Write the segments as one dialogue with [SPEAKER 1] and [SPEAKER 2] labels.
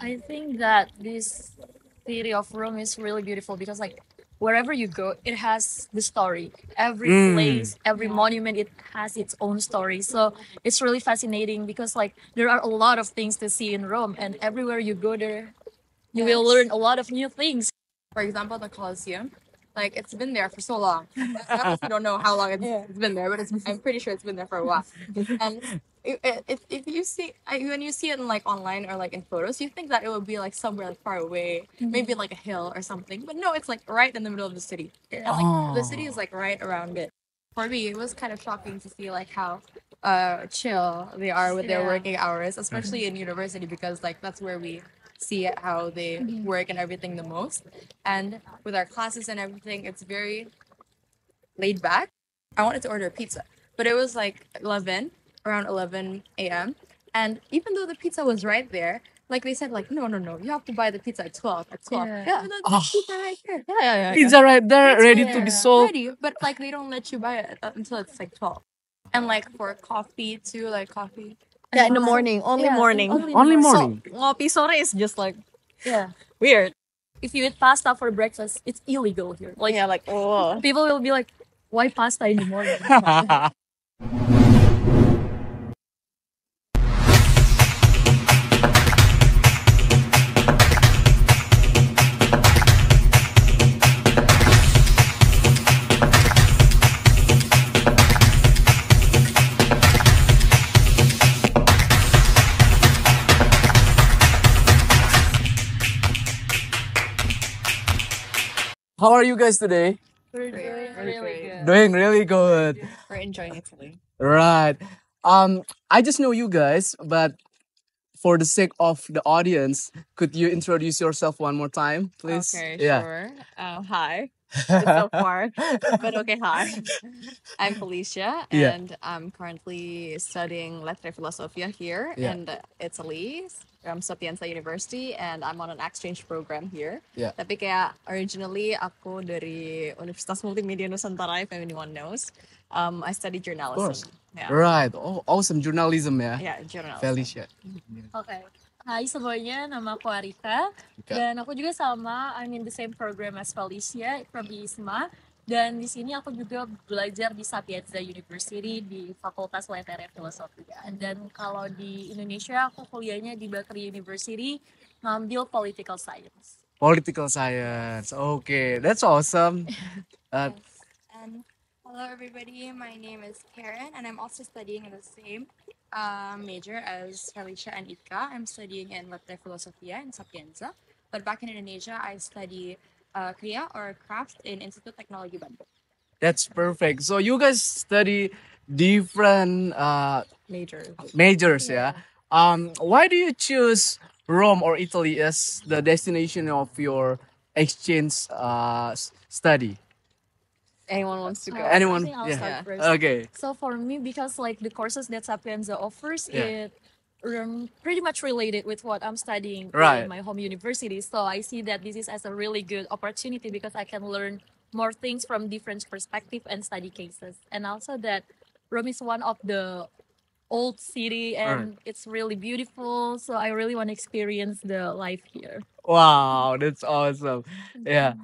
[SPEAKER 1] I think that this city of Rome is really beautiful because like wherever you go, it has the story. Every
[SPEAKER 2] Mm.
[SPEAKER 1] place, every monument, it has its own story. So it's really fascinating because like there are a lot of things to see in Rome, and everywhere you go there, you will learn a lot of new things.
[SPEAKER 3] For example, the Colosseum. Like it's been there for so long. I honestly don't know how long it's been there, but I'm pretty sure it's been there for a while. And if you see when you see it in like online or like in photos, you think that it would be like somewhere like far away, maybe like a hill or something. But no, it's like right in the middle of the city, and like the city is
[SPEAKER 2] Oh.
[SPEAKER 3] like right around it. For me, it was kind of shocking to see like how chill they are with their working hours, especially in university because like that's where we see how they work and everything the most. And with our classes and everything, it's very laid back. I wanted to order a pizza, but it was like 11, around 11 a.m. And even though the pizza was right there, like they said, like, no, no, no, you have to buy the pizza at 12, at 12.
[SPEAKER 1] Yeah.
[SPEAKER 3] Yeah, the
[SPEAKER 2] Oh,
[SPEAKER 3] pizza right here.
[SPEAKER 2] pizza right there,
[SPEAKER 3] It's
[SPEAKER 2] ready
[SPEAKER 3] right
[SPEAKER 2] to be
[SPEAKER 3] there,
[SPEAKER 2] sold.
[SPEAKER 3] ready. But like they don't let you buy it until it's like 12. And like for coffee too, like coffee.
[SPEAKER 4] Yeah, in the morning, only morning.
[SPEAKER 1] Only in the
[SPEAKER 2] Only
[SPEAKER 1] morning.
[SPEAKER 2] morning.
[SPEAKER 4] So ngopi sore is just like
[SPEAKER 1] Yeah.
[SPEAKER 4] weird.
[SPEAKER 1] If you eat pasta for breakfast, it's illegal here. Like
[SPEAKER 4] Yeah, like oh.
[SPEAKER 1] people will be like, why pasta in the morning?
[SPEAKER 2] How are you guys today?
[SPEAKER 1] We're doing really good.
[SPEAKER 2] Doing really good.
[SPEAKER 4] We're enjoying Italy.
[SPEAKER 2] Right. I just know you guys, but for the sake of the audience, could you introduce yourself one more time, please?
[SPEAKER 4] Okay,
[SPEAKER 2] Yeah.
[SPEAKER 4] sure. Hi. It's so far, but okay, hi. I'm Felicia,
[SPEAKER 2] Yeah.
[SPEAKER 4] and I'm currently studying Lettere Filosofia here
[SPEAKER 2] Yeah.
[SPEAKER 4] in Italy, from Sapienza University, and I'm on an exchange program here.
[SPEAKER 2] Yeah.
[SPEAKER 4] Tapi kayak originally aku dari Universitas Multimedia Nusantara, if anyone knows. I studied
[SPEAKER 2] Of course.
[SPEAKER 4] journalism. Yeah.
[SPEAKER 2] Right. Oh, awesome journalism, yeah.
[SPEAKER 4] Yeah, journalism.
[SPEAKER 2] Felicia.
[SPEAKER 1] Oke. Hai semuanya, nama aku Arikah. Dan aku juga sama, I'm in the same program as Felicia from IISMA. Dan di sini aku juga belajar di Sapienza University di Fakultas Lettere Filosofia. Dan kalau di Indonesia, aku kuliahnya di Bakri University, ngambil Political Science.
[SPEAKER 2] Political science. Okay, that's awesome. Uh,
[SPEAKER 3] And hello, everybody. My name is Karen, and I'm also studying in the same major as Felicia and Ika. I'm studying in Lettere Filosofia in Sapienza. But back in Indonesia, I study Kriya or craft in Institut Teknologi Bandung.
[SPEAKER 2] that's perfect. So you guys study different
[SPEAKER 4] Major.
[SPEAKER 2] majors, yeah. Why do you choose Rome or Italy as the destination of your exchange study?
[SPEAKER 4] Anyone wants to go?
[SPEAKER 1] I
[SPEAKER 2] Anyone?
[SPEAKER 1] think I'll
[SPEAKER 2] Yeah.
[SPEAKER 1] start first.
[SPEAKER 2] Okay.
[SPEAKER 1] So for me, because like the courses that Sapienza offers,
[SPEAKER 2] Yeah.
[SPEAKER 1] it pretty much related with what I'm studying
[SPEAKER 2] Right.
[SPEAKER 1] in my home university. So I see that this is as a really good opportunity because I can learn more things from different perspective and study cases. And also that Rome is one of the old city and it's really beautiful. So I really want to experience the life here.
[SPEAKER 2] Wow, that's awesome. Yeah.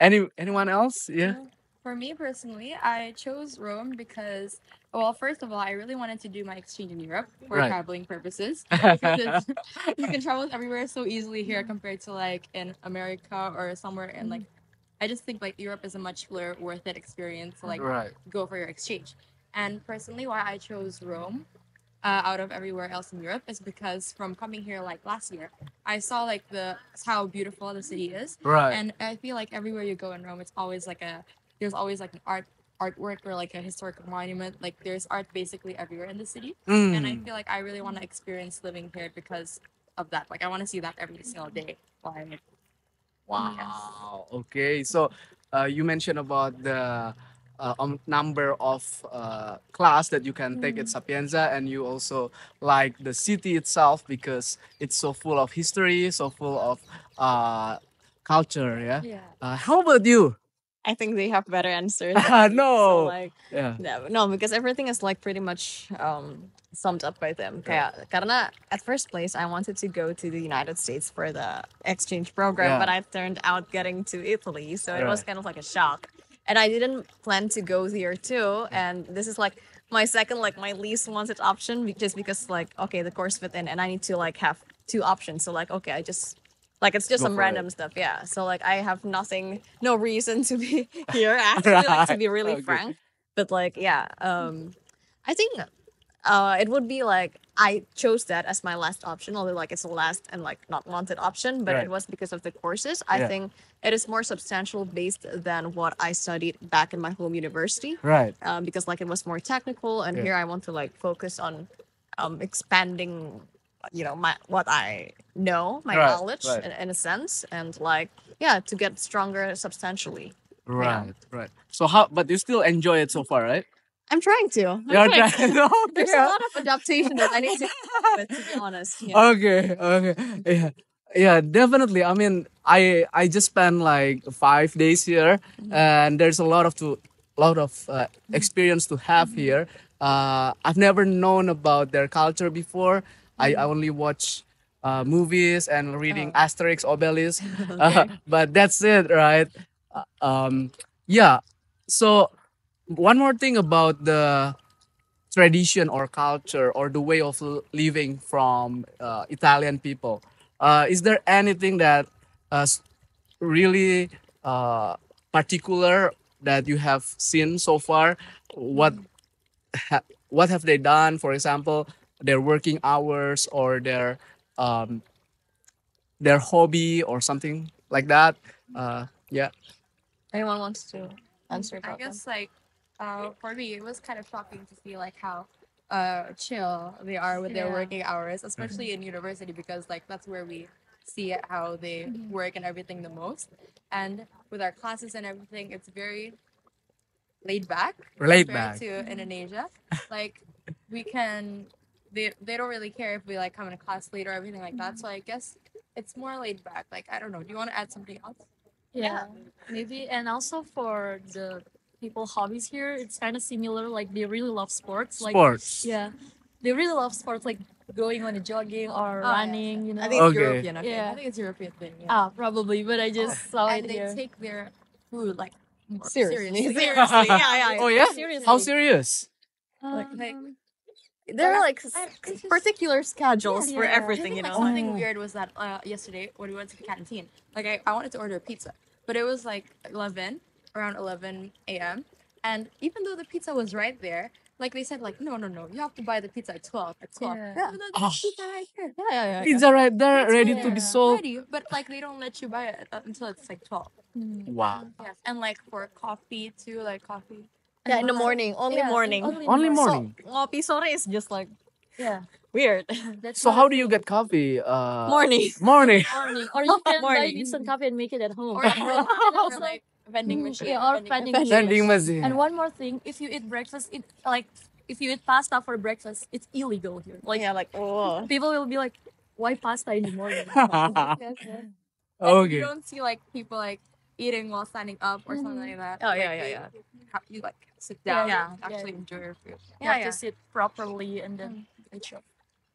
[SPEAKER 2] Anyone else? Yeah.
[SPEAKER 3] For me personally, I chose Rome because, well, first of all, I really wanted to do my exchange in Europe for
[SPEAKER 2] Right.
[SPEAKER 3] traveling purposes. Because you can travel everywhere so easily here compared to like in America or somewhere. And like, I just think like Europe is a much more worth it experience to like
[SPEAKER 2] Right.
[SPEAKER 3] go for your exchange. And personally, why I chose Rome out of everywhere else in Europe is because from coming here like last year, I saw like the how beautiful the city is.
[SPEAKER 2] Right.
[SPEAKER 3] And I feel like everywhere you go in Rome, it's always like there's always like an artwork or like a historical monument. Like there's art basically everywhere in the city. And I feel like I really want to experience living here because of that. Like I want to see that every single day. Like,
[SPEAKER 2] Wow. Okay. So, you mentioned about the number of class that you can take at Sapienza, and you also like the city itself because it's so full of history, so full of culture. Yeah.
[SPEAKER 1] Yeah.
[SPEAKER 2] How about you?
[SPEAKER 4] I think they have better answers. than me. So
[SPEAKER 2] No.
[SPEAKER 4] like,
[SPEAKER 2] Yeah.
[SPEAKER 4] no, because everything is like pretty much summed up by them. Kayak, karena at first place I wanted to go to the United States for the exchange program,
[SPEAKER 2] Yeah.
[SPEAKER 4] but I turned out getting to Italy, so it was
[SPEAKER 2] Right.
[SPEAKER 4] kind of like a shock. And I didn't plan to go there too. And this is like my second, like my least wanted option, just because like okay, the course fit in, and I need to like have two options. So like okay, I just like it's just
[SPEAKER 2] Go
[SPEAKER 4] some
[SPEAKER 2] for
[SPEAKER 4] random
[SPEAKER 2] it.
[SPEAKER 4] stuff, yeah. So like I have no reason to be here actually, like to be really
[SPEAKER 2] Okay.
[SPEAKER 4] frank. But like yeah, I think it would be like I chose that as my last option, although like it's the last and like not wanted option, but
[SPEAKER 2] Right.
[SPEAKER 4] it was because of the courses. I
[SPEAKER 2] Yeah.
[SPEAKER 4] think it is more substantial based than what I studied back in my home university,
[SPEAKER 2] Right.
[SPEAKER 4] because like it was more technical, and
[SPEAKER 2] Yeah.
[SPEAKER 4] here I want to like focus on expanding, you know, my what I know, my
[SPEAKER 2] Right,
[SPEAKER 4] knowledge
[SPEAKER 2] right.
[SPEAKER 4] in a sense, and like yeah, to get stronger substantially.
[SPEAKER 2] Right. Right. So how? But you still enjoy it so far, right?
[SPEAKER 4] I'm trying to. I'm
[SPEAKER 2] You're
[SPEAKER 4] trying
[SPEAKER 2] trying.
[SPEAKER 4] to.
[SPEAKER 2] Okay.
[SPEAKER 4] There's a lot of adaptation that I need to with, to be honest. Yeah.
[SPEAKER 2] Okay. Okay. Yeah. Yeah. Definitely. I mean, I just spent like 5 days here, and there's a lot of experience to have here. I've never known about their culture before. I only watch movies and reading Asterix, Obelix, but that's it, right? Yeah. So one more thing about the tradition or culture or the way of living from Italian people. Is there anything that really particular that you have seen so far? What what have they done? For example, their working hours or their hobby or something like that. Yeah.
[SPEAKER 4] Anyone wants to answer
[SPEAKER 3] I
[SPEAKER 4] about that?
[SPEAKER 3] guess like for me it was kind of shocking to see like how chill they are with their
[SPEAKER 1] Yeah.
[SPEAKER 3] working hours, especially in university, because like that's where we see how they work and everything the most. And with our classes and everything, it's very laid back
[SPEAKER 2] Laid
[SPEAKER 3] compared
[SPEAKER 2] back.
[SPEAKER 3] to Indonesia. Like we can they don't really care if we like come in class late or everything like that. So I guess it's more laid back. Like I don't know. Do you want to add something else?
[SPEAKER 1] Yeah, maybe. And also for the people hobbies here, it's kind of similar. Like they really love sports. Like
[SPEAKER 2] Sports.
[SPEAKER 1] yeah, they really love sports. Like going on a jogging or
[SPEAKER 3] yeah.
[SPEAKER 1] running. You know.
[SPEAKER 4] I think it's
[SPEAKER 2] Okay.
[SPEAKER 4] European. Okay.
[SPEAKER 1] Yeah.
[SPEAKER 3] I think it's European thing. Yeah.
[SPEAKER 1] Probably. But I just saw
[SPEAKER 3] And
[SPEAKER 1] it
[SPEAKER 3] they
[SPEAKER 1] here.
[SPEAKER 3] take their food like more
[SPEAKER 4] Seriously.
[SPEAKER 3] seriously.
[SPEAKER 4] Seriously. Yeah.
[SPEAKER 2] Oh yeah.
[SPEAKER 1] Seriously.
[SPEAKER 2] How serious?
[SPEAKER 3] Like
[SPEAKER 4] There are like
[SPEAKER 3] it's just-
[SPEAKER 4] particular schedules for
[SPEAKER 1] Yeah.
[SPEAKER 4] everything, you
[SPEAKER 3] Like
[SPEAKER 4] know.
[SPEAKER 3] something weird was that yesterday when we went to the canteen, like I wanted to order a pizza, but it was like around 11 a.m. And even though the pizza was right there, like they said, like no, you have to buy the pizza at 12. At 12.
[SPEAKER 1] Yeah.
[SPEAKER 3] But the
[SPEAKER 2] Oh.
[SPEAKER 3] pizza right here.
[SPEAKER 4] Yeah.
[SPEAKER 2] Pizza right there,
[SPEAKER 3] It's
[SPEAKER 2] ready
[SPEAKER 3] right
[SPEAKER 2] to be
[SPEAKER 3] there,
[SPEAKER 2] sold.
[SPEAKER 3] ready, but like they don't let you buy it until it's like 12.
[SPEAKER 2] Wow.
[SPEAKER 3] Yes, and like for coffee too, like coffee.
[SPEAKER 4] Yeah, in the morning, only
[SPEAKER 1] Yeah,
[SPEAKER 4] morning.
[SPEAKER 1] only in the
[SPEAKER 2] Only
[SPEAKER 1] morning.
[SPEAKER 2] morning.
[SPEAKER 4] So, ngopi sore is just like
[SPEAKER 1] Yeah.
[SPEAKER 4] weird.
[SPEAKER 1] That's
[SPEAKER 2] So
[SPEAKER 1] what
[SPEAKER 2] how
[SPEAKER 1] I
[SPEAKER 2] do you
[SPEAKER 1] feel.
[SPEAKER 2] get coffee?
[SPEAKER 4] Morning.
[SPEAKER 2] Morning.
[SPEAKER 1] Morning, or you can buy
[SPEAKER 4] Morning.
[SPEAKER 1] instant coffee and make it at home.
[SPEAKER 3] Or like vending machine.
[SPEAKER 1] Yeah, or vending machine.
[SPEAKER 2] Vending machine.
[SPEAKER 1] And one more thing, if you eat breakfast, if you eat pasta for breakfast, it's illegal here. Like
[SPEAKER 4] Yeah, like oh.
[SPEAKER 1] people will be like, why pasta in the morning?
[SPEAKER 3] Yes, yes. And
[SPEAKER 2] Okay.
[SPEAKER 3] you don't see like people like eating while standing up or something like that.
[SPEAKER 4] Oh,
[SPEAKER 3] Like,
[SPEAKER 4] yeah.
[SPEAKER 3] You like sit down
[SPEAKER 1] Yeah,
[SPEAKER 3] and actually
[SPEAKER 1] yeah.
[SPEAKER 3] enjoy your food.
[SPEAKER 1] You have to sit properly and then eat your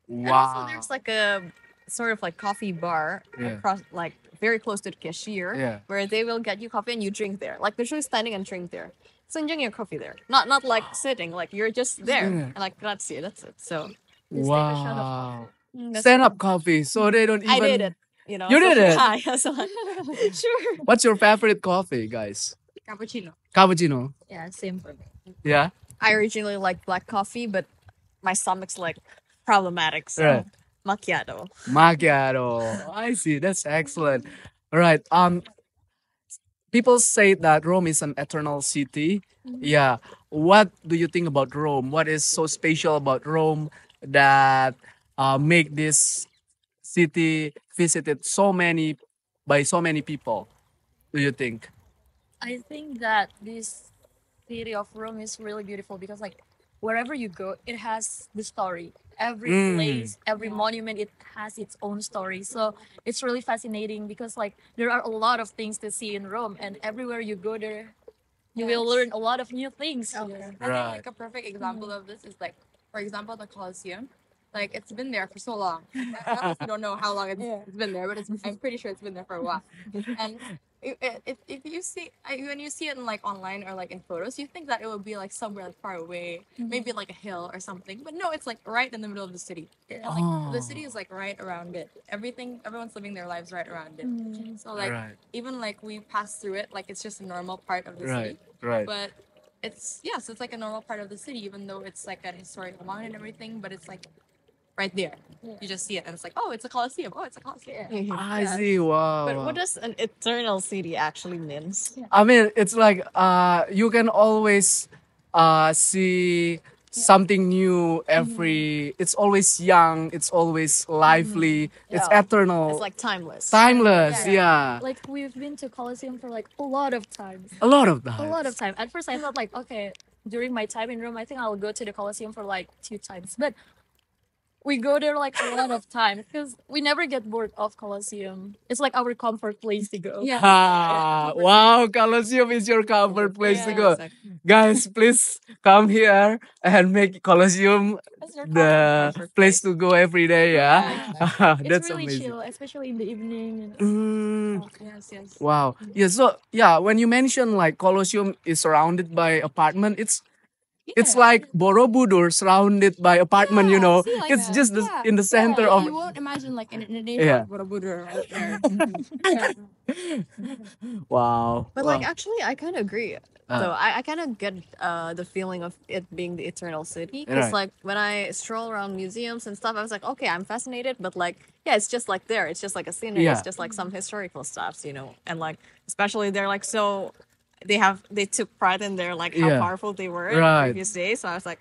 [SPEAKER 4] And also
[SPEAKER 2] Wow.
[SPEAKER 4] there's like a sort of like coffee bar
[SPEAKER 2] Yeah.
[SPEAKER 4] across like very close to the cashier
[SPEAKER 2] Yeah.
[SPEAKER 4] where they will get you coffee and you drink there. Like literally standing and drink there. So enjoying your coffee there. Not like sitting, like you're just there.
[SPEAKER 2] Yeah.
[SPEAKER 4] And like grazie, that's it. So
[SPEAKER 1] Just take a shot of
[SPEAKER 2] Wow.
[SPEAKER 4] that's
[SPEAKER 2] Stand up coffee, so they don't even.
[SPEAKER 4] I did it. You know.
[SPEAKER 2] You
[SPEAKER 4] so,
[SPEAKER 2] did it?
[SPEAKER 4] Yeah, so like, sure.
[SPEAKER 2] What's your favorite coffee, guys?
[SPEAKER 3] Cappuccino.
[SPEAKER 2] Cappuccino.
[SPEAKER 1] yeah, same for me.
[SPEAKER 2] Yeah.
[SPEAKER 4] I originally like black coffee, but my stomach's like problematic. So
[SPEAKER 2] Right.
[SPEAKER 4] macchiato.
[SPEAKER 2] Macchiato. I see. That's excellent. All right. People say that Rome is an eternal city. Yeah. What do you think about Rome? What is so special about Rome that make this city visited by so many people? Do you think?
[SPEAKER 1] I think that this city of Rome is really beautiful because like wherever you go, it has the story. Every place, every monument, it has its own story. So it's really fascinating because like there are a lot of things to see in Rome, and everywhere you go there, you will learn a lot of new things.
[SPEAKER 3] I think
[SPEAKER 2] Right.
[SPEAKER 3] like a perfect example of this is like, for example, the Colosseum. Like it's been there for so long. I honestly don't know how long it's been there, but I'm pretty sure it's been there for a while. And if you see when you see it in like online or like in photos, you think that it would be like somewhere like, far away, maybe like a hill or something. But no, it's like right in the middle of the city. And like the city is like right around it. Everyone's living their lives right around it. So like
[SPEAKER 2] Right.
[SPEAKER 3] even like we pass through it, like it's just a normal part of the
[SPEAKER 2] Right.
[SPEAKER 3] city.
[SPEAKER 2] Right.
[SPEAKER 3] But so it's like a normal part of the city, even though it's like a historical monument and everything, but it's like right there. You just see it and it's like, oh, it's a Colosseum. Oh, it's a Colosseum.
[SPEAKER 2] I see. Wow.
[SPEAKER 4] But
[SPEAKER 2] wow.
[SPEAKER 4] what does an eternal city actually means?
[SPEAKER 2] I mean, it's like you can always see something new every. It's always young. It's always lively. It's
[SPEAKER 4] Yeah.
[SPEAKER 2] eternal.
[SPEAKER 4] It's like timeless.
[SPEAKER 2] timeless. Yeah.
[SPEAKER 1] Like we've been to Colosseum for like a lot of times.
[SPEAKER 2] A lot of
[SPEAKER 1] A
[SPEAKER 2] that.
[SPEAKER 1] lot of time. At first, I thought like, okay, during my time in Rome, I think I'll go to the Colosseum for like 2 times. But we go there like a lot of times because we never get bored of Colosseum. It's like our comfort place to go.
[SPEAKER 3] Yeah.
[SPEAKER 2] Ah, wow, Colosseum is your comfort place to go. Guys, please come here and make Colosseum the place to go every day. Yeah,
[SPEAKER 1] It's
[SPEAKER 2] that's
[SPEAKER 1] really
[SPEAKER 2] amazing.
[SPEAKER 1] chill, especially in the evening.
[SPEAKER 3] Yes.
[SPEAKER 2] Wow. Yeah. So yeah, when you mention like Colosseum is surrounded by apartment, it's like Borobudur surrounded by apartment. You know,
[SPEAKER 3] see, like
[SPEAKER 2] it's
[SPEAKER 3] that.
[SPEAKER 2] just in the center of.
[SPEAKER 3] You won't imagine like in a
[SPEAKER 2] Yeah.
[SPEAKER 3] neighborhood Borobudur right there.
[SPEAKER 2] Wow.
[SPEAKER 4] But
[SPEAKER 2] wow.
[SPEAKER 4] like actually, I kind of agree. So I kind of get the feeling of it being the eternal city because
[SPEAKER 2] Right.
[SPEAKER 4] like when I stroll around museums and stuff, I was like, okay, I'm fascinated, but like yeah, it's just like there, it's just like a scenery,
[SPEAKER 2] Yeah.
[SPEAKER 4] it's just like some historical stuffs, you know, and like especially they're like so they took pride in their like how
[SPEAKER 2] Yeah.
[SPEAKER 4] powerful they were in
[SPEAKER 2] Right.
[SPEAKER 4] previous days. So I was like,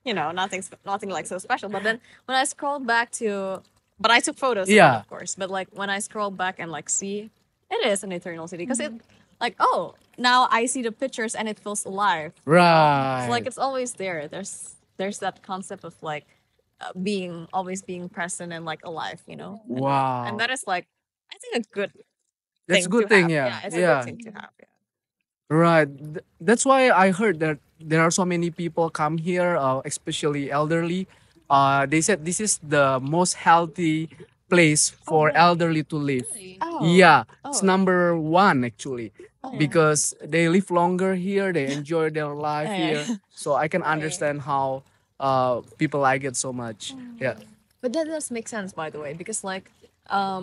[SPEAKER 4] you know, nothing like so special. But then when I scrolled back to, but I took photos, of it,
[SPEAKER 2] Yeah.
[SPEAKER 4] of course. But like when I scroll back and like see, it is an eternal city because it, like, oh, now I see the pictures and it feels alive.
[SPEAKER 2] Right.
[SPEAKER 4] So like it's always there. There's that concept of like always being present and like alive, you know.
[SPEAKER 2] Wow.
[SPEAKER 4] And that is like I think a good.
[SPEAKER 2] That's a
[SPEAKER 4] thing
[SPEAKER 2] good
[SPEAKER 4] to
[SPEAKER 2] thing.
[SPEAKER 4] have.
[SPEAKER 2] Yeah.
[SPEAKER 4] It's a
[SPEAKER 2] Yeah.
[SPEAKER 4] good thing to have. Yeah.
[SPEAKER 2] Right. That's why I heard that there are so many people come here, especially elderly. They said this is the most healthy place for elderly to live.
[SPEAKER 4] Oh.
[SPEAKER 2] Yeah, it's
[SPEAKER 4] Oh.
[SPEAKER 2] number one actually, because they live longer here. They enjoy their life
[SPEAKER 4] Yeah.
[SPEAKER 2] here. So I can understand how people like it so much. Yeah.
[SPEAKER 4] But that does make sense, by the way, because like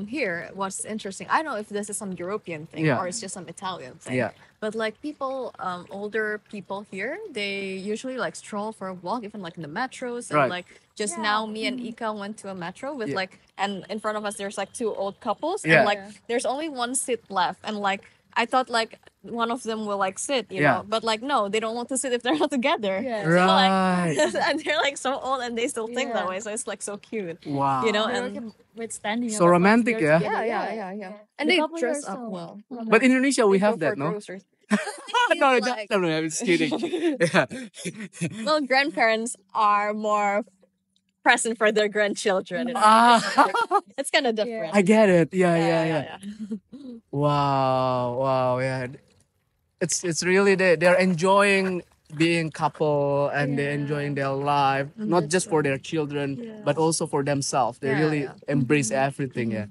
[SPEAKER 4] here, what's interesting, I don't know if this is some European thing
[SPEAKER 2] Yeah.
[SPEAKER 4] or it's just some Italian thing.
[SPEAKER 2] Yeah.
[SPEAKER 4] But like people, older people here, they usually like stroll for a walk, even like in the metros. And
[SPEAKER 2] Right.
[SPEAKER 4] like just now, me and Ika went to a metro with
[SPEAKER 2] Yeah.
[SPEAKER 4] like, and in front of us, there's like 2 old couples.
[SPEAKER 2] Yeah.
[SPEAKER 4] And like there's only 1 seat left. And like I thought like one of them will like sit, you
[SPEAKER 2] Yeah.
[SPEAKER 4] know, but like no, they don't want to sit if they're not together.
[SPEAKER 1] Yeah.
[SPEAKER 4] So, like,
[SPEAKER 2] Right.
[SPEAKER 4] and they're like so old and they still think that
[SPEAKER 1] Yeah.
[SPEAKER 4] way. So it's like so cute.
[SPEAKER 2] Wow.
[SPEAKER 4] You know,
[SPEAKER 1] They're
[SPEAKER 4] and
[SPEAKER 1] with standing.
[SPEAKER 2] So romantic, yeah?
[SPEAKER 4] yeah. And
[SPEAKER 1] The
[SPEAKER 4] they
[SPEAKER 1] couples
[SPEAKER 4] dress
[SPEAKER 1] are
[SPEAKER 4] up
[SPEAKER 1] so
[SPEAKER 4] well.
[SPEAKER 2] But in Indonesia we
[SPEAKER 4] They
[SPEAKER 2] have
[SPEAKER 4] go
[SPEAKER 2] that,
[SPEAKER 4] for
[SPEAKER 2] no?
[SPEAKER 4] groceries.
[SPEAKER 2] no,
[SPEAKER 4] like-
[SPEAKER 2] no, I'm just kidding. Yeah.
[SPEAKER 4] Well, grandparents are more present for their grandchildren. You know?
[SPEAKER 2] Ah,
[SPEAKER 4] It's kind of different.
[SPEAKER 2] I get it. Yeah, yeah,
[SPEAKER 4] yeah.
[SPEAKER 2] yeah. Wow, yeah. It's really they're enjoying being couple and they're enjoying their life, not just for their children, but also for themselves. They
[SPEAKER 4] Yeah,
[SPEAKER 2] really
[SPEAKER 4] yeah.
[SPEAKER 2] embrace everything. Yeah.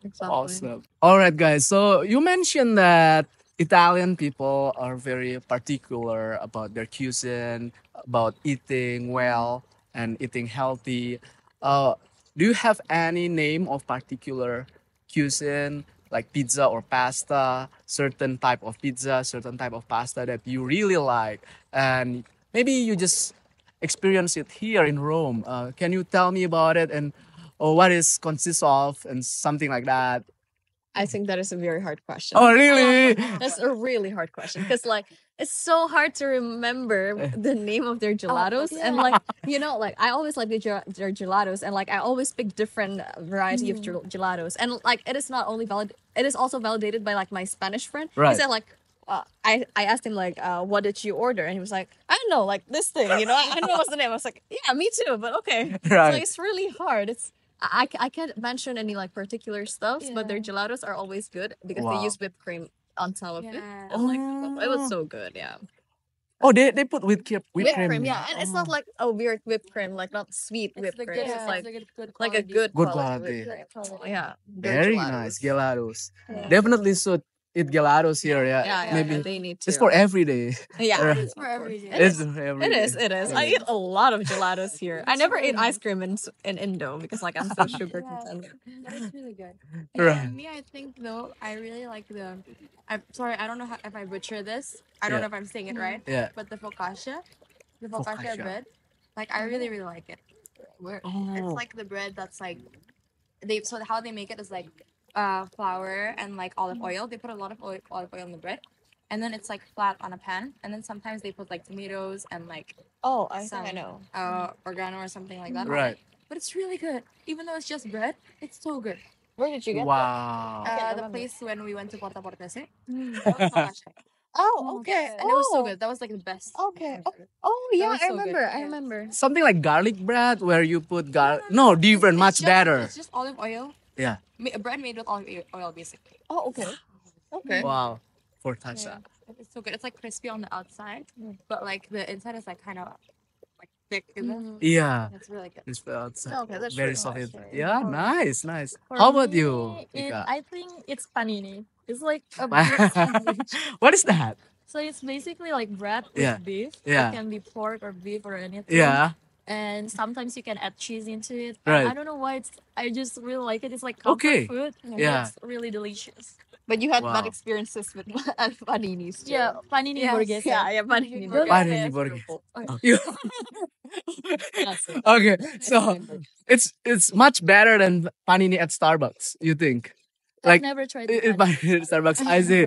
[SPEAKER 4] Exactly.
[SPEAKER 2] Awesome. All right, guys. So you mentioned that Italian people are very particular about their cuisine, about eating well and eating healthy. Do you have any name of particular cuisine, like pizza or pasta, certain type of pizza, certain type of pasta that you really like, and maybe you just experience it here in Rome? Can you tell me about it and what it consists of and something like that?
[SPEAKER 4] I think that is a very hard question.
[SPEAKER 2] Oh, really?
[SPEAKER 4] That's a really hard question because like it's so hard to remember the name of their gelatos and like you know like I always like their gelatos and like I always pick different variety of gelatos and like it is not only valid, it is also validated by like my Spanish friend.
[SPEAKER 2] Right.
[SPEAKER 4] He said like, I asked him like, what did you order? And he was like, I don't know, like this thing, you know, I don't know what's the name. I was like, yeah, me too, but okay. So
[SPEAKER 2] Right.
[SPEAKER 4] it's really hard. I can't mention any like particular stuffs, but their gelatos are always good because they
[SPEAKER 2] Wow.
[SPEAKER 4] use whipped cream on top of it.
[SPEAKER 3] Yeah.
[SPEAKER 4] And, like, it was so good, yeah.
[SPEAKER 2] Oh, they put whipped
[SPEAKER 4] Whipped
[SPEAKER 2] cream.
[SPEAKER 4] cream, yeah, and it's not like a weird whipped cream, like not sweet
[SPEAKER 1] It's
[SPEAKER 4] whipped
[SPEAKER 1] the
[SPEAKER 4] cream.
[SPEAKER 1] good,
[SPEAKER 4] It's like
[SPEAKER 1] good
[SPEAKER 4] a good
[SPEAKER 2] Good
[SPEAKER 4] quality.
[SPEAKER 2] quality.
[SPEAKER 4] whipped cream. Yeah, good
[SPEAKER 2] Very
[SPEAKER 4] gelatos.
[SPEAKER 2] nice gelatos. Definitely should eat gelatos here. Yeah,
[SPEAKER 4] Yeah,
[SPEAKER 2] maybe
[SPEAKER 4] they need to.
[SPEAKER 2] it's for every day.
[SPEAKER 4] Yeah,
[SPEAKER 2] Right.
[SPEAKER 1] It's for every day.
[SPEAKER 2] It's for every
[SPEAKER 4] It
[SPEAKER 2] day.
[SPEAKER 4] is. It is. I eat a lot of gelatos here. I never ate ice cream in Indo because like I'm so sugar content.
[SPEAKER 3] But it's really good.
[SPEAKER 2] Right.
[SPEAKER 3] Me, I think though, I really like the. I'm sorry, I don't know if I butcher this. I don't
[SPEAKER 2] Yeah.
[SPEAKER 3] know if I'm saying it right.
[SPEAKER 2] Yeah.
[SPEAKER 3] But the focaccia
[SPEAKER 2] Focaccia.
[SPEAKER 3] bread, like I really really like it. It's
[SPEAKER 2] Oh.
[SPEAKER 3] like the bread that's like so how they make it is like flour and like olive oil. They put a lot of olive oil in the bread, and then it's like flat on a pan. And then sometimes they put like tomatoes and like
[SPEAKER 4] Oh, I
[SPEAKER 3] some
[SPEAKER 4] think I know.
[SPEAKER 3] oregano or something like that.
[SPEAKER 2] Right.
[SPEAKER 3] But it's really good. Even though it's just bread, it's so good.
[SPEAKER 4] Where did you get that?
[SPEAKER 2] Wow.
[SPEAKER 3] The
[SPEAKER 4] remember.
[SPEAKER 3] place when we went to Porta Portese. That was focaccia.
[SPEAKER 4] Oh, okay.
[SPEAKER 3] And it was so good. That was like the best.
[SPEAKER 4] Okay. Oh, yeah,
[SPEAKER 3] was
[SPEAKER 4] I
[SPEAKER 3] so good.
[SPEAKER 4] remember. I
[SPEAKER 3] Yeah.
[SPEAKER 4] remember.
[SPEAKER 2] Something like garlic bread where you put garlic. No, different, much better.
[SPEAKER 3] It's just olive oil.
[SPEAKER 2] Yeah.
[SPEAKER 3] Bread made with olive oil, basically.
[SPEAKER 4] Oh, okay. Okay.
[SPEAKER 2] Wow. Focaccia.
[SPEAKER 3] It's so good. It's like crispy on the outside, but like the inside is like kind of like thick, isn't it?
[SPEAKER 2] Yeah.
[SPEAKER 3] It's really good.
[SPEAKER 2] It's outside.
[SPEAKER 4] Okay, that's
[SPEAKER 2] Very
[SPEAKER 4] really
[SPEAKER 2] soft.
[SPEAKER 4] nice.
[SPEAKER 2] Yeah, nice, nice.
[SPEAKER 1] For
[SPEAKER 2] How about
[SPEAKER 1] me,
[SPEAKER 2] you, Ika?
[SPEAKER 1] I think it's panini. It's like a beef sandwich.
[SPEAKER 2] What is that?
[SPEAKER 1] So it's basically like bread with
[SPEAKER 2] Yeah.
[SPEAKER 1] beef.
[SPEAKER 2] Yeah.
[SPEAKER 1] It can be pork or beef or anything.
[SPEAKER 2] Yeah.
[SPEAKER 1] And sometimes you can add cheese into it. And
[SPEAKER 2] Right.
[SPEAKER 1] I don't know why I just really like it. It's like
[SPEAKER 2] Okay.
[SPEAKER 1] comfort food.
[SPEAKER 2] Yeah.
[SPEAKER 1] It's really delicious.
[SPEAKER 4] But you had
[SPEAKER 2] Wow.
[SPEAKER 4] bad experiences with paninis too.
[SPEAKER 1] Yeah, panini burgers.
[SPEAKER 4] Yeah, panini.
[SPEAKER 1] Those
[SPEAKER 2] Panini
[SPEAKER 1] are
[SPEAKER 2] burgers.
[SPEAKER 1] beautiful.
[SPEAKER 2] You- okay, so it's much better than panini at Starbucks. You think?
[SPEAKER 1] I've
[SPEAKER 2] Like
[SPEAKER 1] never tried
[SPEAKER 2] panini at Starbucks. I see.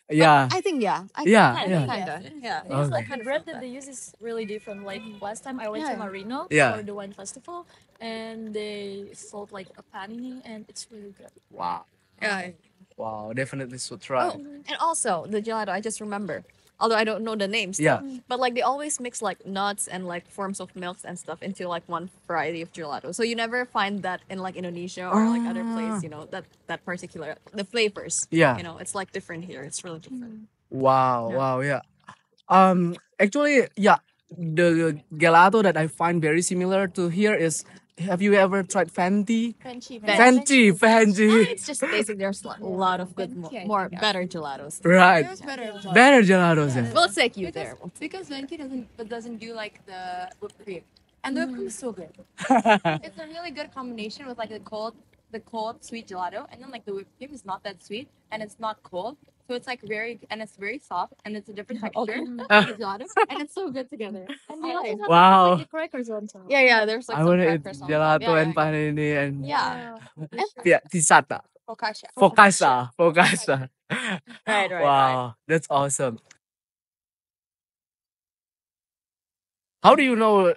[SPEAKER 2] Yeah.
[SPEAKER 4] I think yeah.
[SPEAKER 2] Yeah,
[SPEAKER 4] Kinda,
[SPEAKER 2] yeah.
[SPEAKER 4] kinda. Yeah.
[SPEAKER 1] It's
[SPEAKER 2] Okay.
[SPEAKER 1] like the bread that they use is really different. Like last time I went to Marino
[SPEAKER 2] Yeah.
[SPEAKER 1] for the wine festival, and they sold like a panini, and it's really good.
[SPEAKER 2] Wow.
[SPEAKER 4] Yeah.
[SPEAKER 2] Wow. Definitely should try.
[SPEAKER 4] Oh, and also the gelato, I just remember. Although I don't know the names.
[SPEAKER 2] Yeah.
[SPEAKER 4] But like they always mix like nuts and like forms of milks and stuff into like one variety of gelato. So you never find that in like Indonesia or like other place, you know, that particular the flavors.
[SPEAKER 2] Yeah.
[SPEAKER 4] You know, it's like different here. It's really different.
[SPEAKER 2] Wow. Wow. Yeah. Actually, yeah. The gelato that I find very similar to here is. Have you ever tried Fenty? Fenty.
[SPEAKER 4] It's just basic. There's a lot of good, more better gelatos.
[SPEAKER 2] Right.
[SPEAKER 3] It was better.
[SPEAKER 2] Better gelatos. Yeah.
[SPEAKER 4] Well, let's take you there.
[SPEAKER 3] Because Venti doesn't do like the whipped cream, and the whipped cream is so good. It's a really good combination with like the cold sweet gelato, and then like the whipped cream is not that sweet and it's not cold, so it's like it's very soft and it's a different texture of the gelato, and it's so good together.
[SPEAKER 1] And they also have
[SPEAKER 2] Wow.
[SPEAKER 1] like crackers on top.
[SPEAKER 4] Yeah. There's like
[SPEAKER 2] I
[SPEAKER 4] some
[SPEAKER 2] want to eat
[SPEAKER 4] crackers on top.
[SPEAKER 2] gelato
[SPEAKER 4] Yeah,
[SPEAKER 2] and panini and
[SPEAKER 4] yeah.
[SPEAKER 2] yeah, tisata.
[SPEAKER 3] Focaccia.
[SPEAKER 2] Focaccia.
[SPEAKER 4] Right.
[SPEAKER 2] Wow, that's awesome. How do you know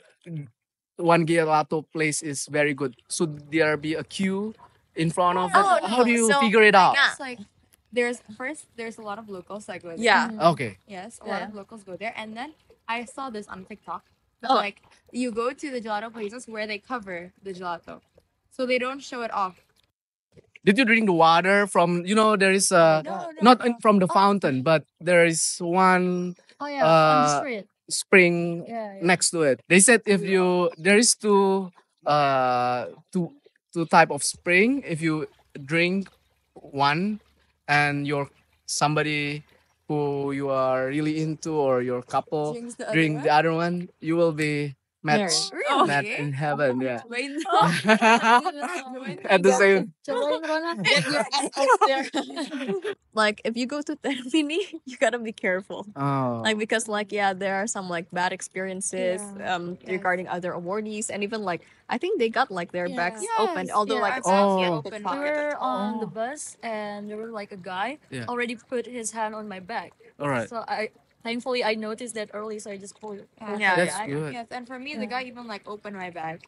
[SPEAKER 2] one gelato place is very good? Should there be a queue in front of it?
[SPEAKER 4] Oh, no.
[SPEAKER 2] How do you
[SPEAKER 4] So,
[SPEAKER 2] figure it out?
[SPEAKER 3] It's like there's a lot of locals that go there.
[SPEAKER 4] Yeah.
[SPEAKER 2] Okay.
[SPEAKER 3] Yes, a lot of locals go there. And then I saw this on TikTok.
[SPEAKER 4] Oh.
[SPEAKER 3] Like you go to the gelato places where they cover the gelato. So they don't show it off.
[SPEAKER 2] Did you drink the water from? There is a not from the fountain, but there is one
[SPEAKER 1] Oh yeah, on the
[SPEAKER 2] Uh,
[SPEAKER 1] street.
[SPEAKER 2] spring
[SPEAKER 1] Yeah.
[SPEAKER 2] next to it. They said if there is two type of spring. If you drink one and somebody who you are really into or your couple
[SPEAKER 3] Drinks the other
[SPEAKER 2] drink
[SPEAKER 3] one?
[SPEAKER 2] the other one, you will be matched
[SPEAKER 3] Really?
[SPEAKER 2] met in heaven. Yeah.
[SPEAKER 3] Wait,
[SPEAKER 2] At the same.
[SPEAKER 1] Cobain Rona.
[SPEAKER 4] Like if you go to Termini, you gotta be careful.
[SPEAKER 2] Oh.
[SPEAKER 4] Like because there are some like bad experiences regarding other awardees, and even like I think they got like their backs open, although like it's
[SPEAKER 2] Oh.
[SPEAKER 4] not yet
[SPEAKER 3] Open.
[SPEAKER 1] We
[SPEAKER 4] pickpocket.
[SPEAKER 1] were on the bus, and there was like a guy
[SPEAKER 2] Yeah.
[SPEAKER 1] already put his hand on my back.
[SPEAKER 2] All right.
[SPEAKER 1] So thankfully I noticed that early, so I just pulled it.
[SPEAKER 4] Yeah,
[SPEAKER 2] That's
[SPEAKER 1] back.
[SPEAKER 2] good.
[SPEAKER 3] Yes, and for me, the guy even like opened my bag.